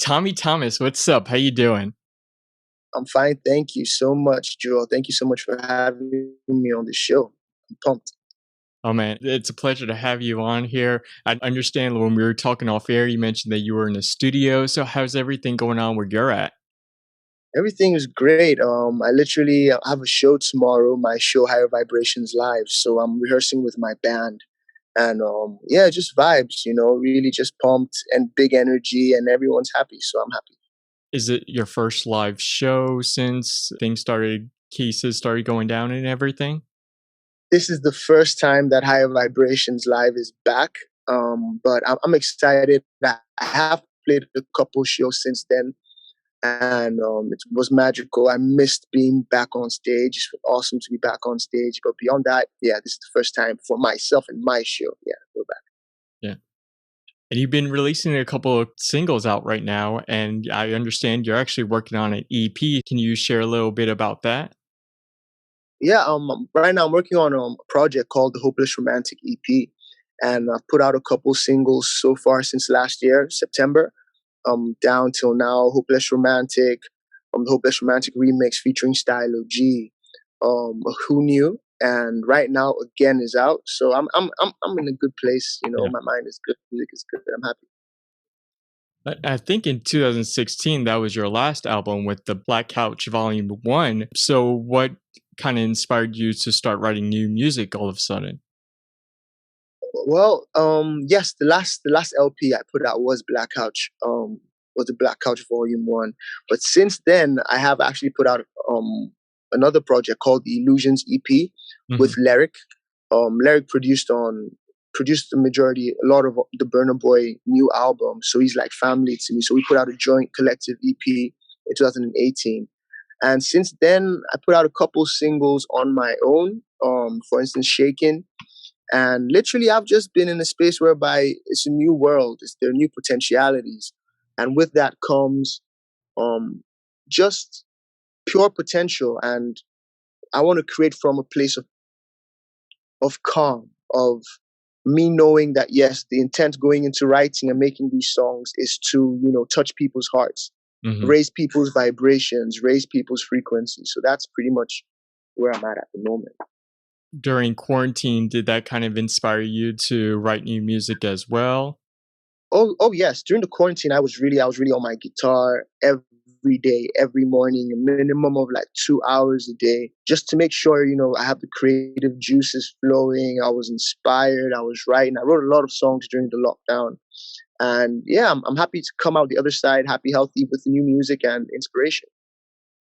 Tomi Thomas, what's up? How you doing? I'm fine. Thank you so much, Joel. Thank you so much for having me on the show. I'm pumped. Oh man, it's a pleasure to have you on here. I understand when we were talking off air, you mentioned that you were in the studio. So how's everything going on where you're at? Everything is great. I literally have a show tomorrow. My show, Higher Vibrations Live. So I'm rehearsing with my band, and yeah, just vibes. Really just pumped and big energy, and everyone's happy. So I'm happy. Is it your first live show since cases started going down and everything? This is the first time that Higher Vibrations Live is back. But I'm excited. I have played a couple shows since then, and it was magical. I missed being back on stage. It's awesome to be back on stage. But beyond that, yeah, this is the first time for myself and my show. Yeah, we're back. Yeah. And you've been releasing a couple of singles out right now, and I understand you're actually working on an EP. Can you share a little bit about that? Yeah, right now I'm working on a project called the Hopeless Romantic EP, and I've put out a couple singles so far since last year, September, down till now. Hopeless Romantic, the Hopeless Romantic remix featuring Stylo G, Who Knew, and right now Again is out. So I'm in a good place. Yeah. My mind is good, music is good. I'm happy. I think in 2016, that was your last album with the Black Couch Volume 1. So, what kind of inspired you to start writing new music all of a sudden? Well, yes, the last LP I put out was Black Couch, was the Black Couch Volume 1. But since then, I have actually put out another project called the Illusions EP with Mhm. Lyric. Lyric produced the majority, a lot of the Burna Boy new album. So he's like family to me. So we put out a joint collective EP in 2018. And since then, I put out a couple singles on my own. For instance, Shaken. And literally, I've just been in a space whereby it's a new world. There are new potentialities, and with that comes um, just pure potential. And I want to create from a place of calm, of me knowing that yes, the intent going into writing and making these songs is to touch people's hearts, Mhm. raise people's vibrations, raise people's frequencies. So that's pretty much where I'm at the moment. During quarantine, did that kind of inspire you to write new music as well? Oh yes. During the quarantine, I was really on my guitar every day, every morning, a minimum of like 2 hours a day, just to make sure I have the creative juices flowing. I was inspired. I was writing. I wrote a lot of songs during the lockdown, and yeah, I'm happy to come out the other side, happy, healthy, with new music and inspiration.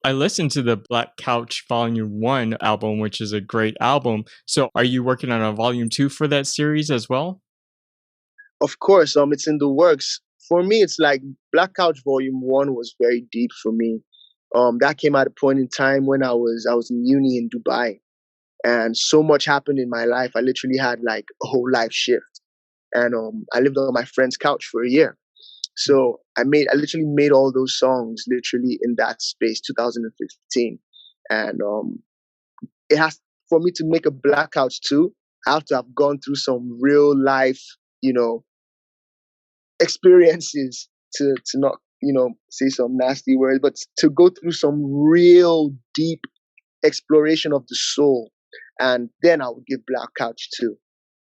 I listened to the Black Couch Volume 1 album, which is a great album. So, are you working on a Volume 2 for that series as well? Of course, it's in the works. For me, it's like Black Couch Volume 1 was very deep for me. That came at a point in time when I was in uni in Dubai, and so much happened in my life. I literally had like a whole life shift, and I lived on my friend's couch for a year. So I literally made all those songs literally in that space, 2015, and it has for me to make a Black Couch too. I have to have gone through some real life, you know, experiences to not say some nasty words, but to go through some real deep exploration of the soul, and then I would give Black Couch too.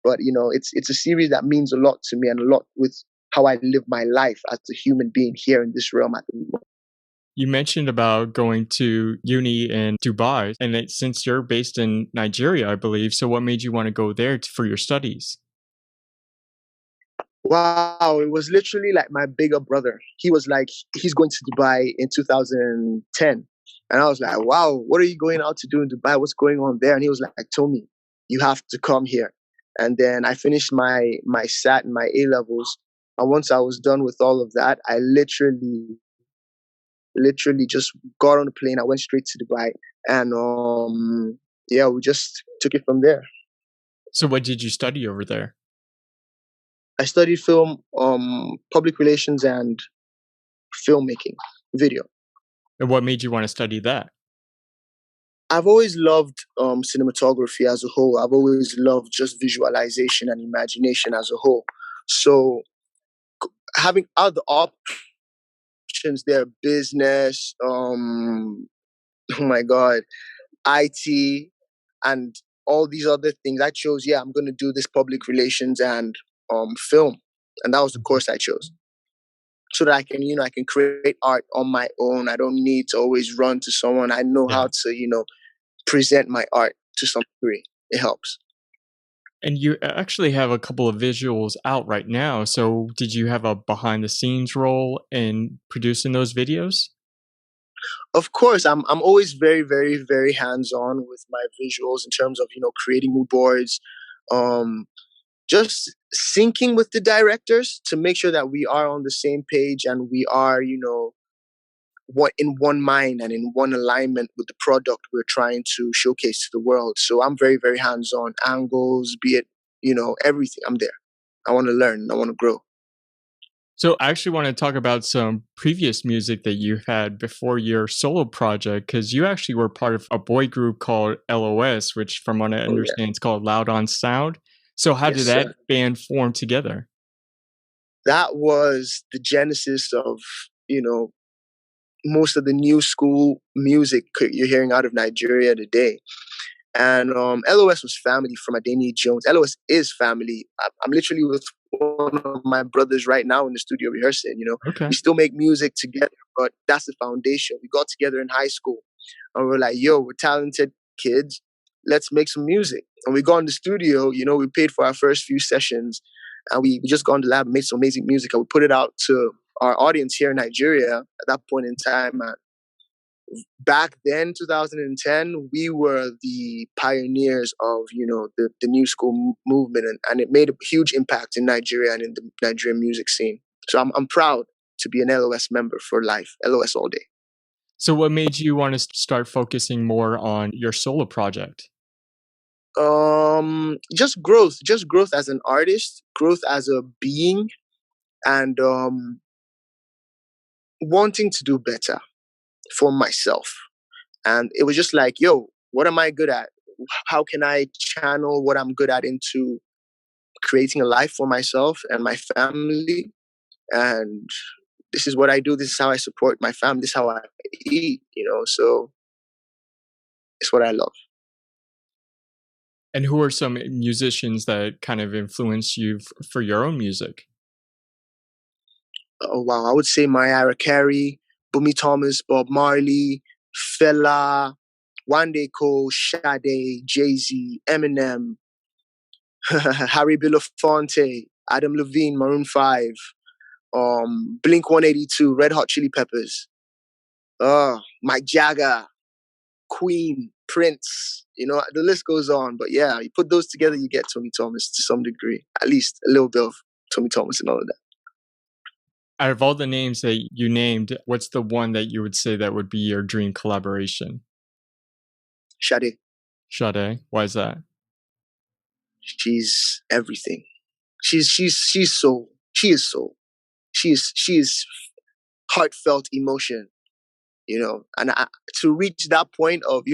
But it's a series that means a lot to me and a lot with how I live my life as a human being here in this realm at the moment. You mentioned about going to uni in Dubai, and since you're based in Nigeria, I believe, so what made you want to go there for your studies? Wow, it was literally like my bigger brother. He was like, he's going to Dubai in 2010. And I was like, wow, what are you going out to do in Dubai? What's going on there? And he was like, Tomi, you have to come here. And then I finished my SAT and my A levels. And once I was done with all of that, I literally just got on the plane. I went straight to Dubai. And yeah, we just took it from there. So, what did you study over there? I studied film, public relations, and filmmaking, video. And what made you want to study that? I've always loved cinematography as a whole. I've always loved just visualization and imagination as a whole. So having out the options there: business, oh my God, IT, and all these other things. I chose, I'm going to do this public relations and film, and that was the course I chose, so that I can, I can create art on my own. I don't need to always run to someone. I know Yeah. how to, present my art to some degree. It helps. And you actually have a couple of visuals out right now. So did you have a behind the scenes role in producing those videos? Of course, I'm always very, very, very hands on with my visuals in terms of creating mood boards, um, just syncing with the directors to make sure that we are on the same page and we are what in one mind and in one alignment with the product we're trying to showcase to the world. So I'm very, very hands on, angles, be it everything. I'm there. I want to learn. I want to grow. So I actually want to talk about some previous music that you had before your solo project, because you actually were part of a boy group called LOS, which from what I Oh yeah. understand is called Loud on Sound. So how Yes, did that sir. band form together? That was the genesis of most of the new school music you're hearing out of Nigeria today. And LOS was family from Adeni Jones. LOS is family. I'm literally with one of my brothers right now in the studio rehearsing. Okay. We still make music together, but that's the foundation. We got together in high school and we're like, yo, we're talented kids. Let's make some music. And we got in the studio, we paid for our first few sessions and we just got in the lab and made some amazing music. And we put it out to our audience here in Nigeria at that point in time. Back then, 2010, we were the pioneers of, the new school movement, and it made a huge impact in Nigeria and in the Nigerian music scene. So I'm proud to be an LOS member for life, LOS all day. So what made you want to start focusing more on your solo project? Just growth as an artist, growth as a being, and wanting to do better for myself. And it was just like, yo, what am I good at? How can I channel what I'm good at into creating a life for myself and my family? And this is what I do. This is how I support my family. This is how I eat, so it's what I love. And who are some musicians that kind of influence you for your own music? Oh, wow. I would say Mariah Carey, Tomi Thomas, Bob Marley, Fela, Wande Cole, Sade, Jay-Z, Eminem, Harry Belafonte, Adam Levine, Maroon 5, Blink 182, Red Hot Chili Peppers, Mike Jagger, Queen, Prince, the list goes on. But yeah, you put those together, you get Tomi Thomas to some degree, at least a little bit of Tomi Thomas and all of that. Out of all the names that you named, what's the one that you would say that would be your dream collaboration? Sade. Sade, why is that? She's everything. She's soul. She is soul. She is heartfelt emotion, and to reach that point of,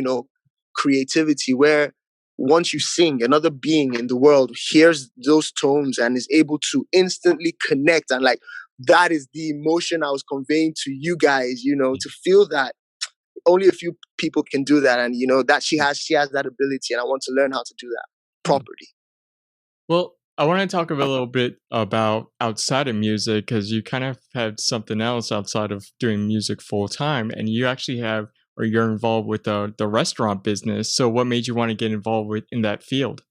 creativity where once you sing, another being in the world hears those tones and is able to instantly connect. And like, that is the emotion I was conveying to you guys, to feel that only a few people can do that. And, that she has that ability. And I want to learn how to do that properly. Well, I want to talk a little bit about outside of music, because you kind of had something else outside of doing music full time, and you actually have, or you're involved with the restaurant business. So what made you want to get involved with in that field?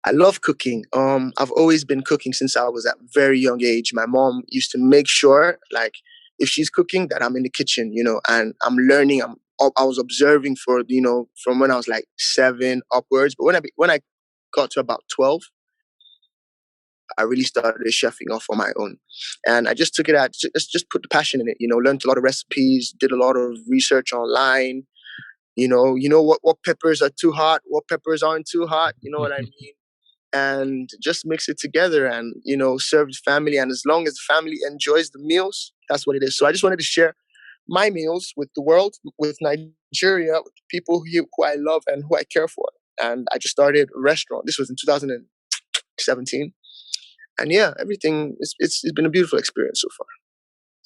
I love cooking. I've always been cooking since I was at a very young age. My mom used to make sure, like, if she's cooking, that I'm in the kitchen, and I'm learning. I was observing for, from when I was like 7 upwards. But when I got to about 12, I really started chefing off on my own, and I just took it out, just put the passion in it. Learned a lot of recipes, did a lot of research online. What peppers are too hot, what peppers aren't too hot. You know what I mean? And just mix it together and, serve the family. And as long as the family enjoys the meals, that's what it is. So I just wanted to share my meals with the world, with Nigeria, with people who I love and who I care for. And I just started a restaurant. This was in 2017. And yeah, everything, it's been a beautiful experience so far.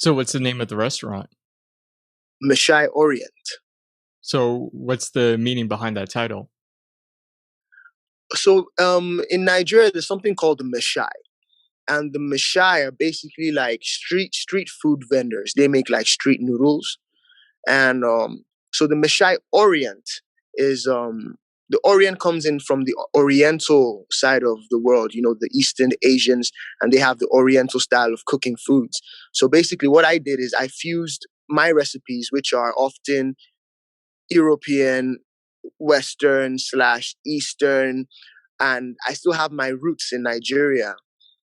So what's the name of the restaurant? Mashai Orient. So what's the meaning behind that title? So in Nigeria, there's something called the Mashai. And the Mashai are basically like street food vendors. They make like street noodles. And so the Mashai Orient is the Orient comes in from the Oriental side of the world, the Eastern Asians, and they have the Oriental style of cooking foods. So basically what I did is I fused my recipes, which are often European, Western / Eastern, and I still have my roots in Nigeria,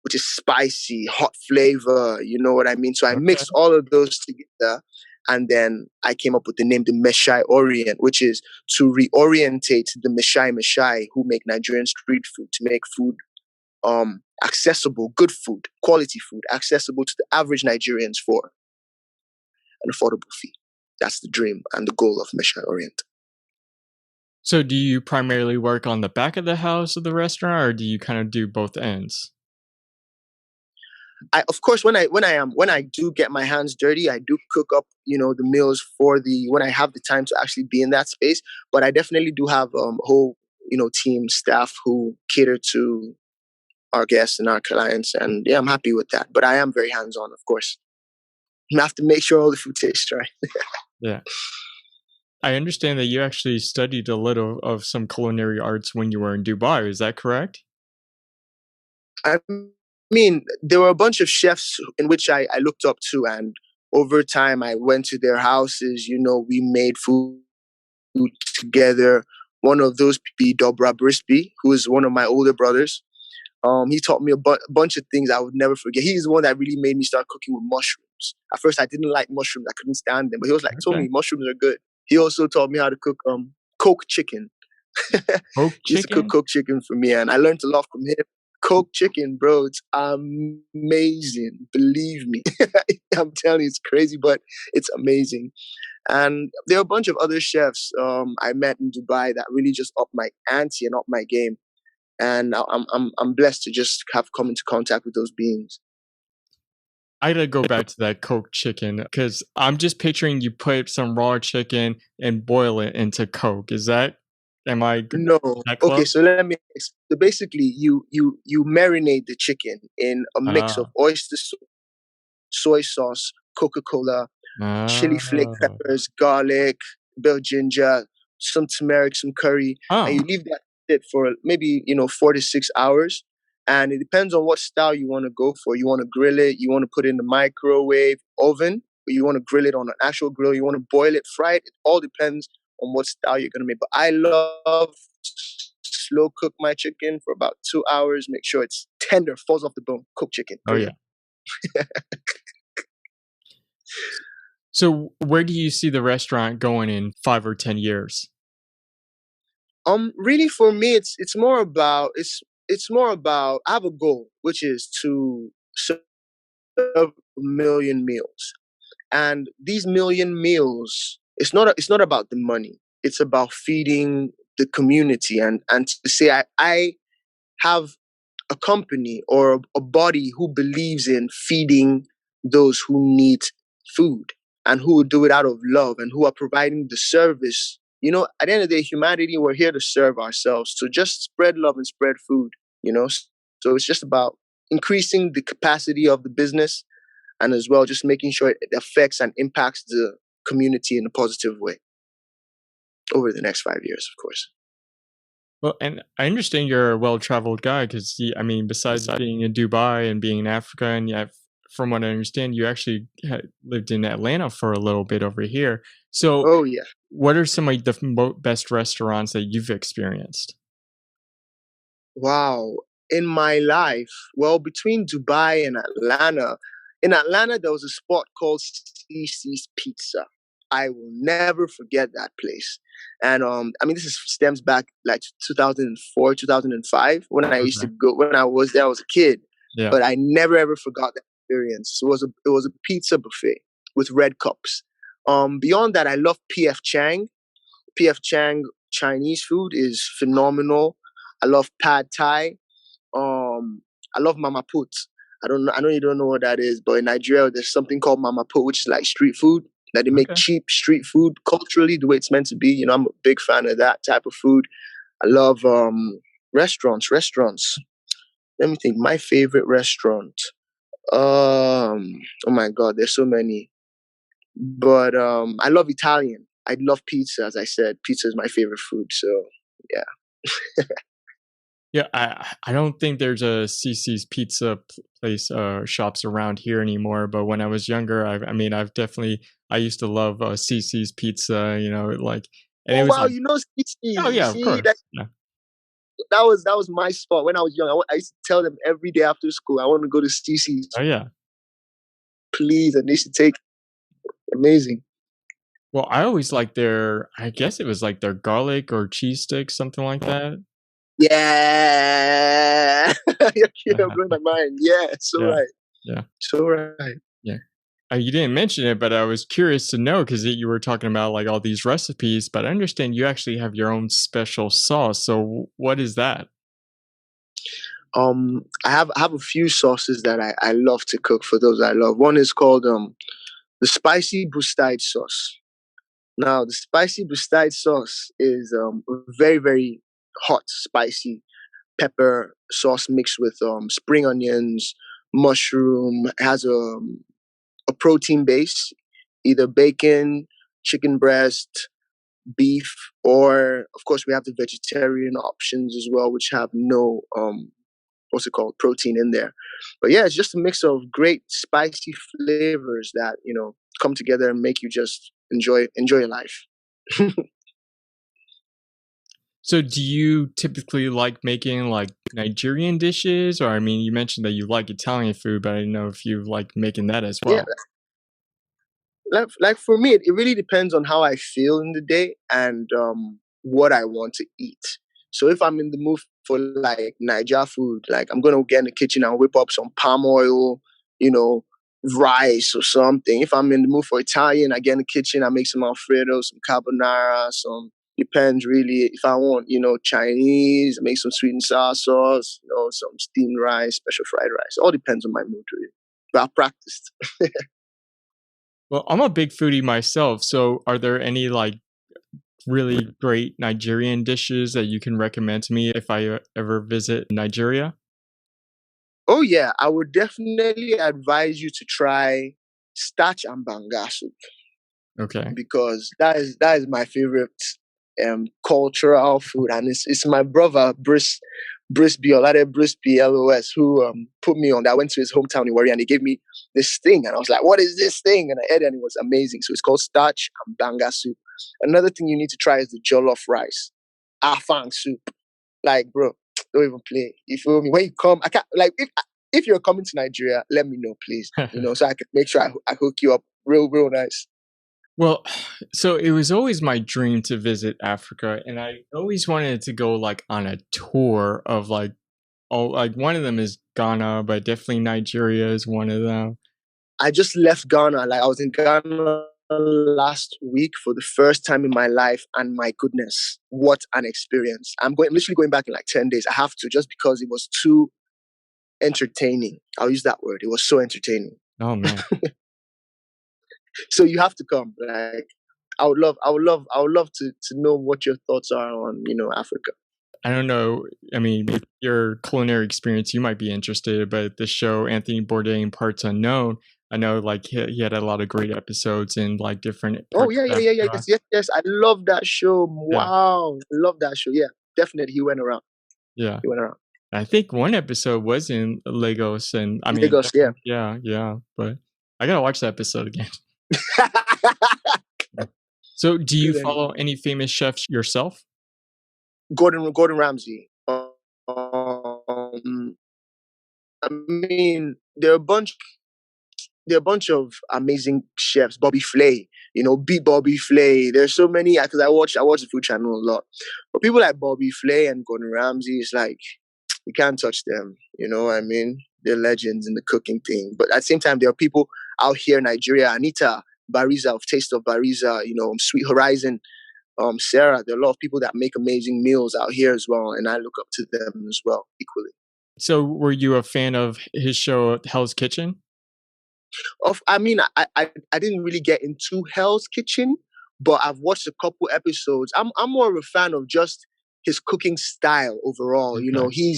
which is spicy, hot flavor, you know what I mean? So I Okay. mixed all of those together, and then I came up with the name the Meshai Orient, which is to reorientate the Meshai who make Nigerian street food, to make food accessible, good food, quality food, accessible to the average Nigerians for an affordable fee. That's the dream and the goal of Meshai Orient. So do you primarily work on the back of the house of the restaurant, or do you kind of do both ends? Of course, when I do get my hands dirty, I do cook up, the meals when I have the time to actually be in that space. But I definitely do have a whole, team staff who cater to our guests and our clients, and yeah, I'm happy with that. But I am very hands on, of course. You have to make sure all the food tastes right. Yeah. I understand that you actually studied a little of some culinary arts when you were in Dubai. Is that correct? I mean, there were a bunch of chefs in which I looked up to, and over time I went to their houses. We made food together. One of those be Dobra Brisby, who is one of my older brothers. He taught me a bunch of things I would never forget. He's the one that really made me start cooking with mushrooms. At first, I didn't like mushrooms. I couldn't stand them. But he was like, Okay. Tomi, mushrooms are good. He also taught me how to cook coke chicken. Poke He used to cook chicken? coke chicken for me, and I learned a lot from him. Coke chicken, bro, it's amazing. Believe me. I'm telling you, it's crazy, but it's amazing. And there are a bunch of other chefs I met in Dubai that really just upped my ante and upped my game. And I'm blessed to just have come into contact with those beings. I gotta go back to that Coke chicken because I'm just picturing you put some raw chicken and boil it into Coke. Am I No, that okay. close? So let me. So basically, you marinate the chicken in a mix of Ah, oyster sauce, soy sauce, Coca-Cola, chili flake ah, peppers, garlic, bell ginger, some turmeric, some curry, and you oh, leave that sit for maybe 4 to 6 hours. And it depends on what style you want to go for. You want to grill it, you want to put it in the microwave oven, or you want to grill it on an actual grill, you want to boil it, fry it. It all depends on what style you're gonna make. But I love to slow cook my chicken for about 2 hours, make sure it's tender, falls off the bone, cooked chicken. oh yeah. Brilliant. So where do you see the restaurant going in 5 or 10 years? Really for me it's more about I have a goal, which is to serve a million meals. And these million meals, it's not about the money. It's about feeding the community, and to say I have a company or a body who believes in feeding those who need food and who do it out of love and who are providing the service. At the end of the day, humanity, we're here to serve ourselves. So just spread love and spread food, you know? So it's just about increasing the capacity of the business and as well just making sure it affects and impacts the community in a positive way over the next 5 years, of course. Well, and I understand you're a well-traveled guy because, I mean, besides being in Dubai and being in Africa, and from what I understand, you actually lived in Atlanta for a little bit over here. So, Oh, yeah. what are some of the best restaurants that you've experienced? Wow. In my life, well, between Dubai and Atlanta, in Atlanta, there was a spot called CC's Pizza. I will never forget that place. And I mean, stems back like 2004, 2005 when I used to Okay. go, when I was there, I was a kid, Yeah. but I never ever forgot that experience. It was a pizza buffet with red cups. Beyond that, I love PF Chang. PF Chang Chinese food is phenomenal. I love pad thai. I love mama put. I don't know. I know you don't know what that is, but in Nigeria, there's something called mama put, which is like street food. That they make Okay. cheap street food culturally, the way it's meant to be. You know, I'm a big fan of that type of food. I love restaurants. Restaurants. Let me think. My favorite restaurant. Oh my God, there's so many. But I love Italian. I love pizza, as I said. Pizza is my favorite food. So yeah. Yeah, I don't think there's a CC's pizza place shops around here anymore. But when I was younger, I mean, I used to love CC's pizza. You know, like, and it Oh was wow, like, you know oh Stitchies. yeah, of See that course, yeah, that was my spot when I was young. I used to tell them every day after school, I want to go to Stitchies, oh yeah. please, and they should take amazing. Well, I always liked their, I guess it was like their garlic or cheese sticks, something like that. Yeah, you're blowing Uh, my mind. Yeah, so yeah, right, yeah, so right. yeah. You didn't mention it, but I was curious to know because you were talking about like all these recipes. But I understand you actually have your own special sauce. So what is that? I have a few sauces that I love to cook for those I love. One is called the spicy bustide sauce. Now, the spicy bustide sauce is very, very hot, spicy pepper sauce mixed with spring onions, mushroom. It has a protein base, either bacon, chicken breast, beef, or of course we have the vegetarian options as well, which have no what's it called, protein in there. But yeah, it's just a mix of great spicy flavors that come together and make you just enjoy your life. So do you typically like making like Nigerian dishes? Or I mean, you mentioned that you like Italian food, but I didn't know if you like making that as Yeah, well. like for me, it really depends on how I feel in the day and what I want to eat. So if I'm in the mood for like Niger food, like I'm gonna get in the kitchen and whip up some palm oil, you know, rice or something. If I'm in the mood for Italian, I get in the kitchen, I make some Alfredo, some carbonara, some depends really. If I want, Chinese, make some sweet and sour sauce, some steamed rice, special fried rice. All depends on my mood really. But I practiced. Well, I'm a big foodie myself. So are there any like really great Nigerian dishes that you can recommend to me if I ever visit Nigeria? Oh yeah, I would definitely advise you to try starch and banga soup Okay. because that is my favorite cultural food, and it's my brother Brice Biolade Brice BLOS who put me on that. I went to his hometown in Warri and he gave me this thing and I was like, what is this thing? And I ate it and it was amazing. So it's called starch and banga soup. Another thing you need to try is the jollof rice, afang soup. Like, bro, don't even play. You feel me? When you come, I can't like if you're coming to Nigeria, let me know, please. So I can make sure I hook you up real nice. Well, so it was always my dream to visit Africa, and I always wanted to go like on a tour of like, oh, like one of them is Ghana, but definitely Nigeria is one of them. I just left Ghana. Like I was in Ghana last week for the first time in my life, and my goodness, what an experience! I'm literally going back in like 10 days. I have to just because it was too entertaining. I'll use that word. It was so entertaining. Oh man. So you have to come. Like I would love to know what your thoughts are on Africa. I don't know. I mean, with your culinary experience, you might be interested, but the show Anthony Bourdain Parts Unknown, I know like he had a lot of great episodes in like different Oh parts of yeah. Africa. Yes. I love that show. Yeah. Wow, I love that show. Yeah, definitely. He went around. Yeah. He went around. I think one episode was in Lagos, and I mean, Lagos. Yeah. yeah, but I gotta watch that episode again. So, do you Good anyway. follow any famous chefs yourself? Gordon Ramsay. I mean, there are a bunch of amazing chefs. Bobby Flay, beat Bobby Flay. There's so many because I watch the Food Channel a lot. But people like Bobby Flay and Gordon Ramsay, it's like you can't touch them. You know what I mean? They're legends in the cooking thing. But at the same time, there are people out here in Nigeria. Anita Bariza of Taste of Bariza, Sweet Horizon, Sarah. There are a lot of people that make amazing meals out here as well, and I look up to them as well equally. So, were you a fan of his show Hell's Kitchen? I mean, I didn't really get into Hell's Kitchen, but I've watched a couple episodes. I'm more of a fan of just his cooking style overall. You know, Okay.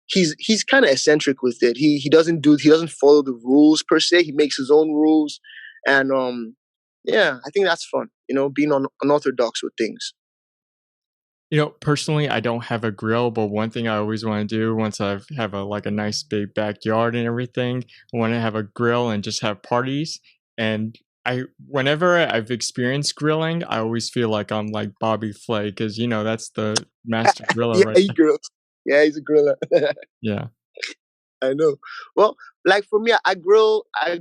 he's kind of eccentric with it. He doesn't follow the rules per se. He makes his own rules, and yeah, I think that's fun. You know, being unorthodox with things. Personally, I don't have a grill, but one thing I always want to do once I have a nice big backyard and everything, I want to have a grill and just have parties. And whenever I've experienced grilling, I always feel like I'm like Bobby Flay because that's the master griller Yeah, right he there. grills. Yeah, he's a griller. Yeah. I know. Well, like for me, I grill. I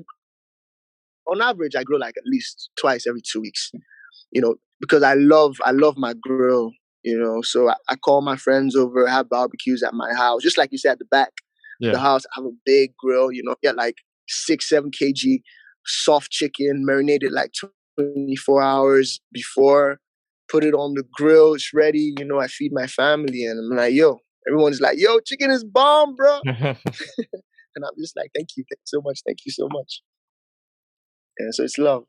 on average I grill like at least twice every 2 weeks. You know, because I love my grill. You know, so I call my friends over, have barbecues at my house, just like you said at the back of the Yeah. house. I have a big grill. You know, get like 6, 7 kg soft chicken marinated like 24 hours before. Put it on the grill. It's ready. You know, I feed my family, and I'm like, yo. Everyone's like, yo, chicken is bomb, bro. And I'm just like, thank you so much, thank you so much. Yeah, so it's love.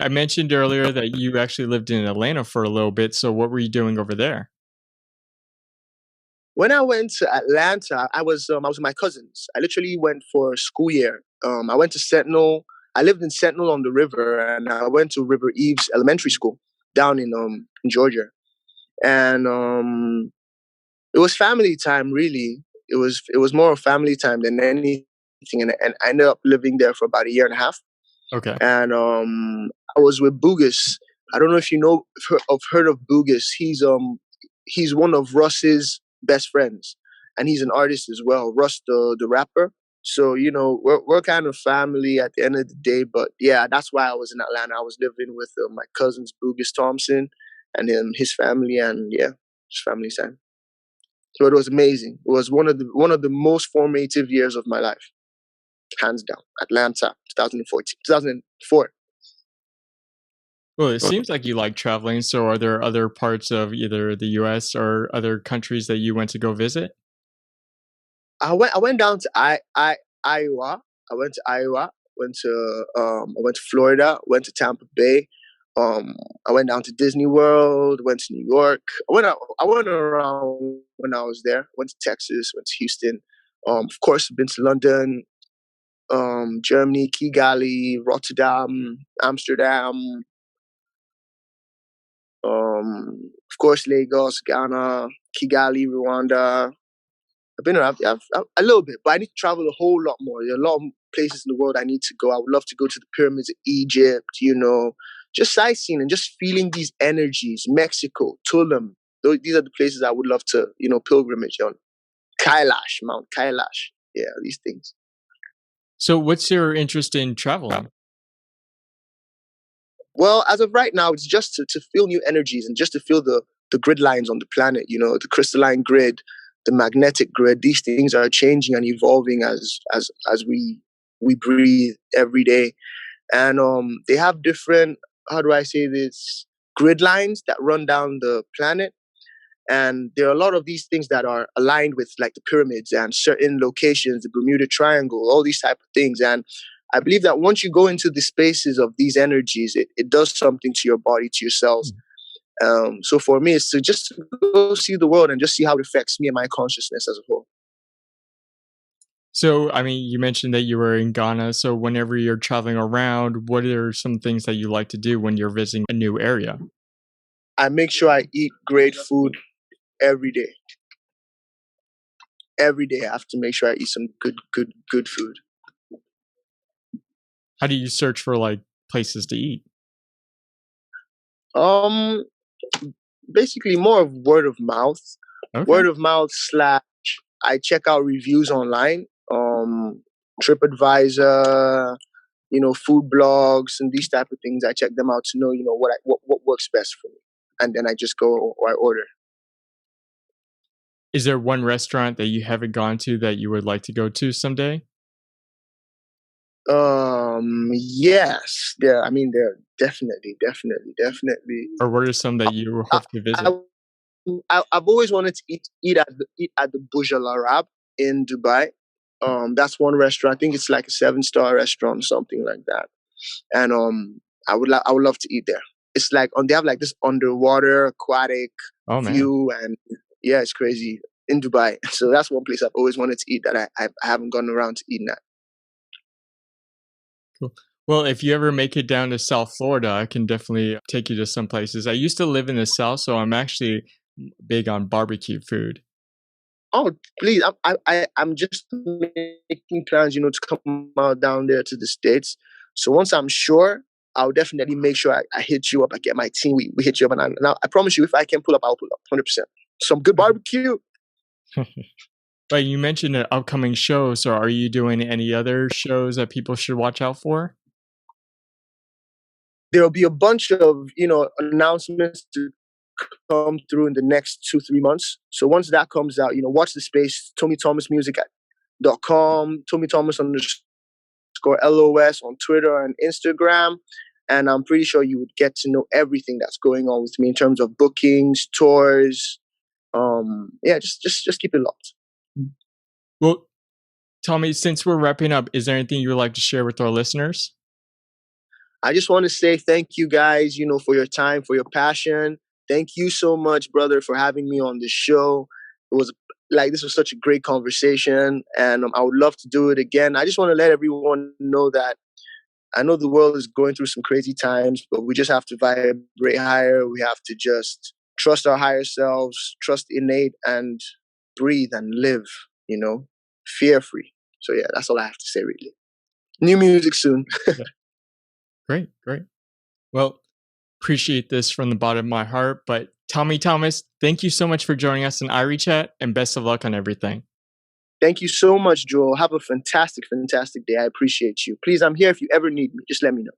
I mentioned earlier that you actually lived in Atlanta for a little bit. So, what were you doing over there? When I went to Atlanta, I was with my cousins. I literally went for a school year. I went to Sentinel. I lived in Sentinel on the river, and I went to River Eves Elementary School down in Georgia. And it was family time, really. It was more of family time than anything, and I ended up living there for about a year and a half. Okay. And I was with Boogus. I don't know if you know of heard of Boogus. He's one of Russ's best friends, and he's an artist as well. Russ, the rapper. So you know we're kind of family at the end of the day. But yeah, that's why I was in Atlanta. I was living with my cousins Boogus Thompson and his family, and yeah, his family side. So it was amazing. It was one of the most formative years of my life, hands down. Atlanta, 2014, 2004. Well, it seems like you like traveling. So, are there other parts of either the US or other countries that you went to go visit? I went down to Iowa. I went to Iowa. I went to Florida. Went to Tampa Bay. Um, I went down to Disney World. Went to New York. I went around when I was there. Went to Texas. Went to Houston. Of course, been to London, Germany, Kigali, Rotterdam, Amsterdam. Of course, Lagos, Ghana, Kigali, Rwanda. I've been around a little bit, but I need to travel a whole lot more. There are a lot of places in the world I need to go. I would love to go to the pyramids of Egypt, you know, just sightseeing and just feeling these energies. Mexico, Tulum. These are the places I would love to, pilgrimage on. Kailash, Mount Kailash. Yeah, these things. So, what's your interest in traveling? Well, as of right now, it's just to feel new energies and just to feel the grid lines on the planet, the crystalline grid, the magnetic grid. These things are changing and evolving as we breathe every day. And they have different, how do I say this, grid lines that run down the planet. And there are a lot of these things that are aligned with like the pyramids and certain locations, the Bermuda Triangle, all these type of things. And I believe that once you go into the spaces of these energies, it does something to your body, to your cells. So for me, it's to just go see the world and just see how it affects me and my consciousness as a whole. So, I mean, you mentioned that you were in Ghana. So, whenever you're traveling around, what are some things that you like to do when you're visiting a new area? I make sure I eat great food every day. Every day, I have to make sure I eat some good food. How do you search for like places to eat? Um, Basically more of word of mouth. Okay. Word of mouth slash I check out reviews online. TripAdvisor, food blogs and these type of things. I check them out to know, what works best for me, and then I just go or I order. Is there one restaurant that you haven't gone to that you would like to go to someday? Yes, there. I mean, there definitely. Or what are some that you I, hope to visit? I, I've always wanted to eat at the Burj Al Arab. in Dubai. That's one restaurant. I think it's like a 7-star restaurant or something like that. And I would love to eat there. It's like they have like this underwater aquatic Oh man. view, and yeah, it's crazy in Dubai. So that's one place I've always wanted to eat that I haven't gotten around to eating at. Cool. Well, if you ever make it down to South Florida, I can definitely take you to some places. I used to live in the South, so I'm actually big on barbecue food. Oh, please! I'm just making plans, to come out down there to the States. So once I'm sure, I'll definitely make sure I hit you up. I get my team. We hit you up, and I promise you, if I can pull up, I'll pull up 100%. Some good barbecue. But you mentioned an upcoming show, so are you doing any other shows that people should watch out for? There'll be a bunch of announcements to come through in the next 2-3 months. So once that comes out, watch the space. Tomi Thomas Music.com, Tomi Thomas underscore LOS on Twitter and Instagram. And I'm pretty sure you would get to know everything that's going on with me in terms of bookings, tours. Yeah, just keep it locked. Well, Tomi, since we're wrapping up, is there anything you would like to share with our listeners? I just want to say thank you guys, for your time, for your passion. Thank you so much, brother, for having me on the show. This was such a great conversation, and I would love to do it again. I just want to let everyone know that I know the world is going through some crazy times, but we just have to vibrate higher. We have to just trust our higher selves, trust innate, and breathe and live, fear-free. So yeah, that's all I have to say, really. New music soon. Yeah. Great. Well, appreciate this from the bottom of my heart. But Tomi Thomas, thank you so much for joining us in Irie Chat, and best of luck on everything. Thank you so much, Joel. Have a fantastic, fantastic day. I appreciate you. Please, I'm here if you ever need me. Just let me know.